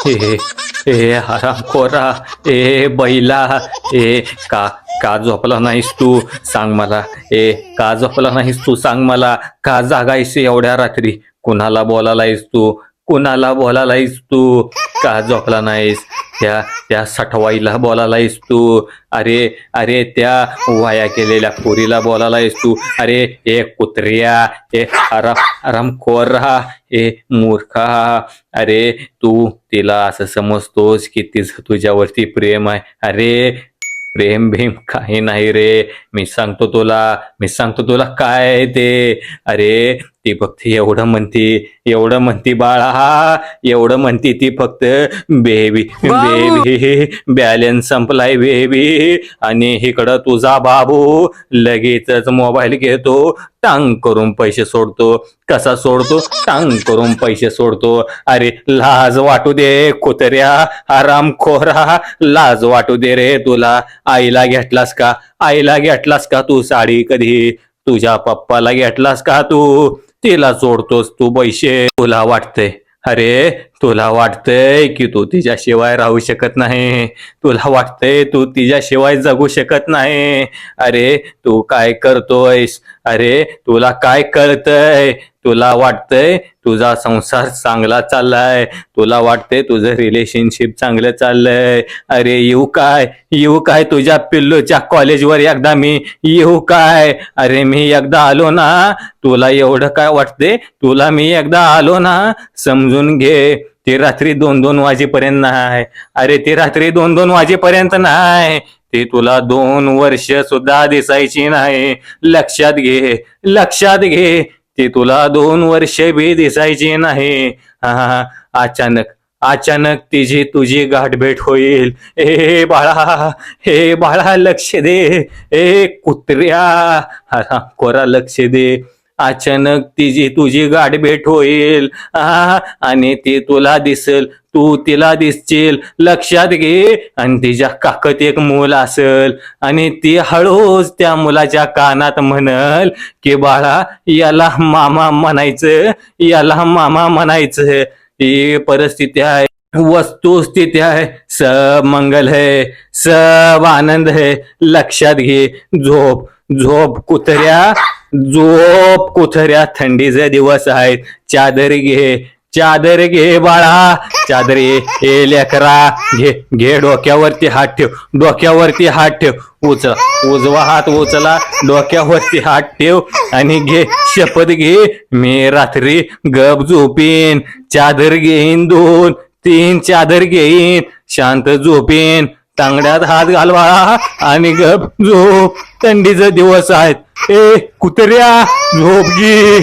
ए ए हरामखोरा, ए बैला, ए का का झोपला नाहीस तू? सांग मला. का झोपला नाहीस तू? सांग मला. का जागायस एवढ्या रात्री? कुणाला बोलायलायस तू? कुणाला बोलायलायस तू? का झोपला नाहीस? त्या त्या सटवाईला बोलायलायस तू? अरे अरे त्या वाया केलेल्या पोरीला बोलायलायस तू? अरे ए कुत्र्या, ए आरामखोरा, ए मूर्खा. अरे तू तिला असं समजतोस की तिचं तुझ्यावरती प्रेम आहे? अरे प्रेम भीम काही नाही रे. मी सांगतो तुला काय आहे ते. अरे ती फक्त एवढं म्हणती बाळा, एवढं म्हणती ती फक्त बेबी बेबी, बॅलन्स संपलाय बेबी. आणि इकडं तुझा बाबू लगेचच मोबाईल घेतो, टांग करून पैसे सोडतो. कसा सोडतो? टांग करून पैसे सोडतो. अरे लाज वाटू दे कुत्र्या, आरामखोरा, लाज वाटू दे रे तुला. आईला घेतलास का तू साडी कधी? तुझ्या पप्पाला घेतलास का तू? तिला सोडतोस तू पैसे. तुला वाटतंय की तू तिच्याशिवाय राहू शकत नाही. तुला वाटतंय तू तिच्याशिवाय जगू शकत नाही. अरे तू काय करतोयस? अरे तुला काय कळतंय? तुला वाटतंय तुझा संसार चांगला चाललाय, तुला वाटतंय तुझं रिलेशनशिप चांगलं चाललंय. अरे येऊ काय तुझ्या पिल्लूच्या कॉलेजवर एकदा मी येऊ काय? अरे मी एकदा आलो ना, तुला एवढं काय वाटते? तुला मी एकदा आलो ना, समजून घे. ती रात्री 2-2 वाजेपर्यंत नाही. अरे ती रात्री 2-2 वाजेपर्यंत नाही. ती तुला 2 वर्ष सुद्धा दिसायची नाही. लक्षात घे. ती तुला 2 वर्ष बी दिसायची नाही. अचानक तुझी गाठभेट होईल. हे बाळा लक्ष दे. ए कुत्र्या, कोरा लक्ष दे. अचानक तुझी गाठभेट होईल आणि ती तुला दिसेल, तू तिला दिसशील. लक्षात घे. आणि तिच्या काकत एक मूल असेल आणि ती हळूच त्या मुलाच्या कानात म्हणल की बाळा याला मामा म्हणायचं. ही परिस्थिती आहे, वस्तुस्थिती आहे. सब मंगल है, सब आनंद है. लक्षात घे. झोप कुत्र्या, थंडीचे दिवस आहेत. चादर घे बाळा, चादर ए लेकरा, घे डोक्यावरती हात ठेव. उजवा हात उचला, डोक्यावरती हात ठेव आणि घे शपथ घे. मी रात्री गप झोपीन. चादर घेईन 2-3 चादर घेईन, शांत झोपीन. तांगड्यात हात घाल बाळा आणि गप झोप. थंडीचे दिवस आहेत. ए कुत्र्या झोप घे.